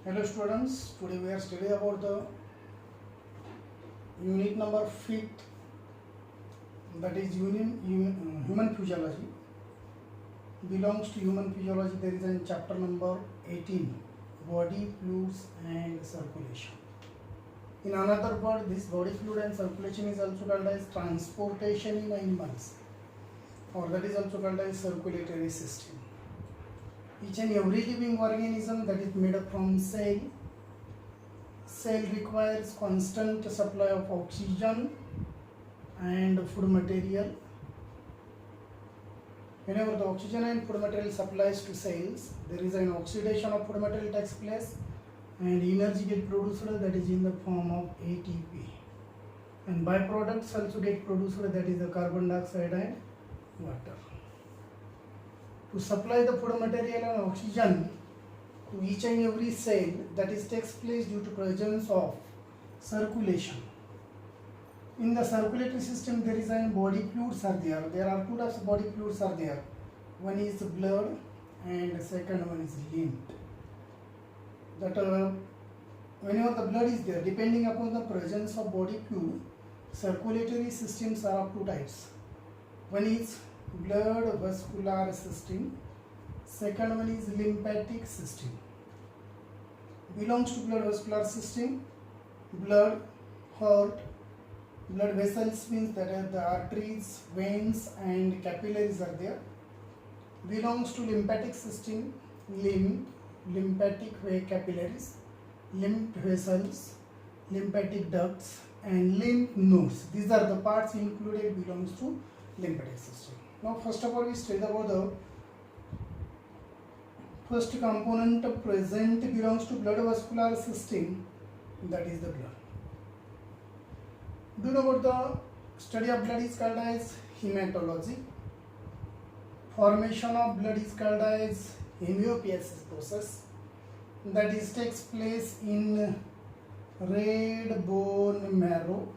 Hello students, today we are studying about the unit number 5th, that is human physiology. Belongs to human physiology. There is a chapter number 18, body fluids and circulation. In another word, this body fluid and circulation is also called as transportation in animals, or that is also called as circulatory system. Each and every living organism that is made up from cell requires constant supply of oxygen and food material. Whenever the oxygen and food material supplies to cells, there is an oxidation of food material takes place and energy get produced, that is in the form of ATP, and byproducts also get produced, that is the carbon dioxide and water. To supply the food material and oxygen to each and every cell, that is takes place due to presence of circulation. In the circulatory system, there is a body fluids are there. There are two types of body fluids are there. One is blood and the second one is lymph. That whenever the blood is there, depending upon the presence of body fluid, circulatory systems are of two types. One is blood vascular system, second one is lymphatic system. Belongs to blood vascular system. Blood, heart, blood vessels means that are the arteries, veins and capillaries are there. Belongs to lymphatic system, lymphatic capillaries, lymph vessels, lymphatic ducts and lymph nodes. These are the parts included belongs to lymphatic system. Now first of all we study about the first component present belongs to blood vascular system, that is the blood. Do you know about the study of blood is called as hematology. Formation of blood is called as homeostasis process, that is takes place in red bone marrow.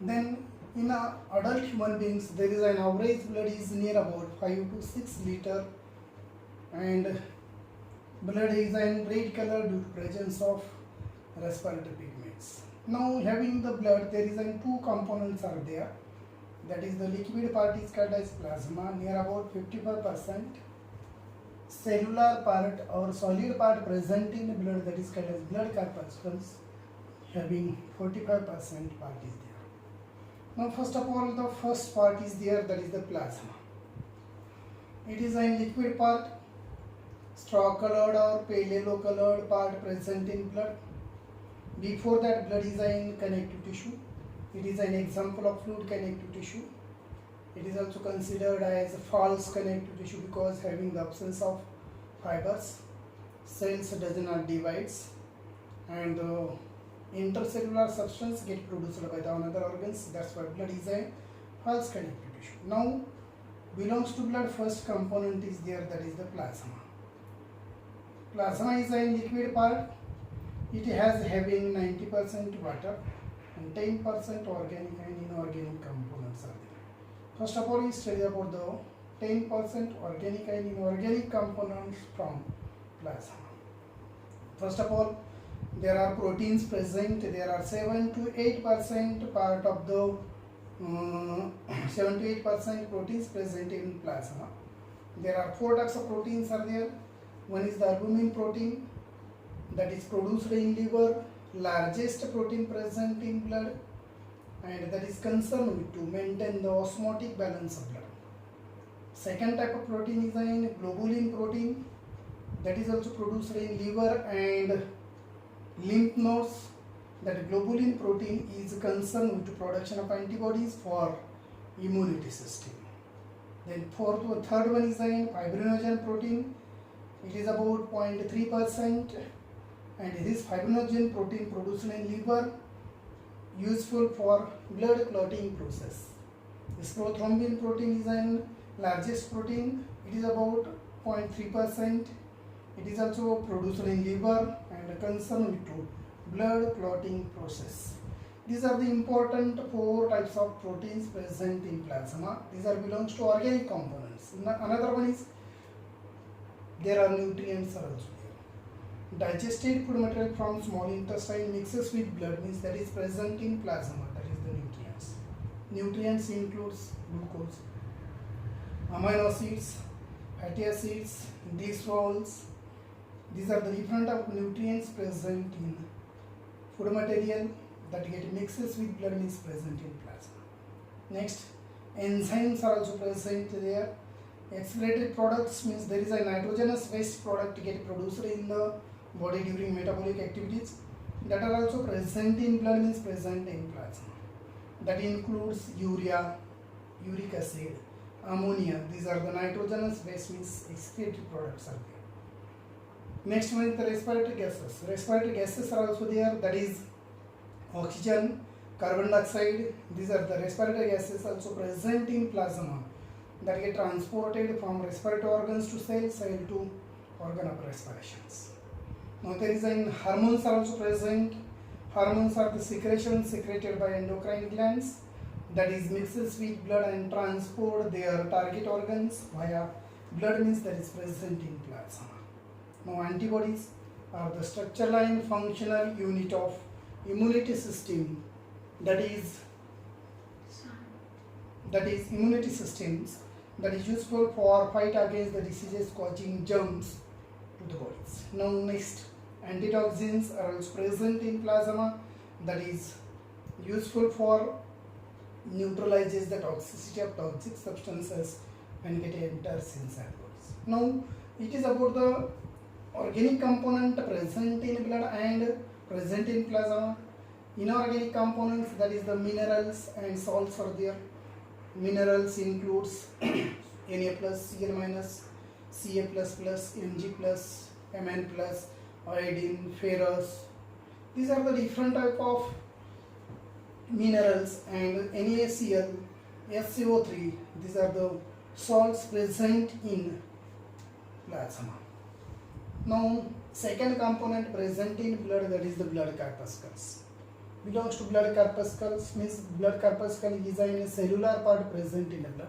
Then in adult human beings, there is an average blood is near about 5 to 6 liter, and blood is in red color due to presence of respiratory pigments. Now having the blood, there is two components are there. That is the liquid part is called as plasma, near about 55%. Cellular part or solid part present in the blood, that is called as blood corpuscles, having 45% part is there. Now first of all, the first part is there, that is the plasma. It is a liquid part, straw colored or pale yellow colored part present in blood. Before that, blood is in connective tissue. It is an example of fluid connective tissue. It is also considered as false connective tissue because having the absence of fibers, cells does not divides, and intercellular substance get produced by the another organs. That's why blood is a false connective tissue. Now belongs to blood, first component is there, that is the plasma. Plasma is a liquid part. It has having 90% water and 10% organic and inorganic components are there. First of all, we study about the 10% organic and inorganic components from plasma. First of all, there are proteins present. There are 7 to 8% part of the 7 to 8% proteins present in plasma. There are 4 types of proteins are there. One is the albumin protein, that is produced in liver, largest protein present in blood, and that is concerned with to maintain the osmotic balance of blood. Second type of protein is in globulin protein, that is also produced in liver and lymph nodes. That globulin protein is concerned with the production of antibodies for immunity system. Then third one is in fibrinogen protein. It is about 0.3%, and this fibrinogen protein produced in liver useful for blood clotting process. This prothrombin protein is an largest protein. It is about 0.3%. It is also produced in liver and concerned with blood clotting process. These are the important 4 types of proteins present in plasma. These are belongs to organic components. Another one is there are nutrients are also there. digested food material from small intestine mixes with blood means that is present in plasma, that is the nutrients. Nutrients includes glucose, amino acids, fatty acids, glycerols. These are the different of nutrients present in food material that get mixes with blood means present in plasma. Next, enzymes are also present there. Excreted products means there is a nitrogenous waste product get produced in the body during metabolic activities that are also present in blood means present in plasma. That includes urea, uric acid, ammonia. These are the nitrogenous waste means excreted products are there. Next one is the respiratory gases. Respiratory gases are also there, that is oxygen, carbon dioxide. These are the respiratory gases also present in plasma that get transported from respiratory organs to cell to organ of respirations. Now there is an hormones are also present. Hormones are the secretions secreted by endocrine glands that is mixes with blood and transport their target organs via blood means that is present in plasma. Now antibodies are the structural and functional unit of immunity system, that is immunity systems that is useful for fight against the diseases causing germs to the bodies. Now next, antitoxins are also present in plasma that is useful for neutralizes the toxicity of toxic substances when it enters inside bodies. Now it is about the organic component present in blood and present in plasma. Inorganic components, that is the minerals and salts are there. Minerals includes Na plus, Cl minus, Ca plus plus, Mg plus, Mn plus, iodine, ferrous. These are the different type of minerals, and NaCl, SCO3. These are the salts present in plasma. Now second component present in blood, that is the blood corpuscles. Belongs to blood corpuscles means blood corpuscle is a cellular part present in the blood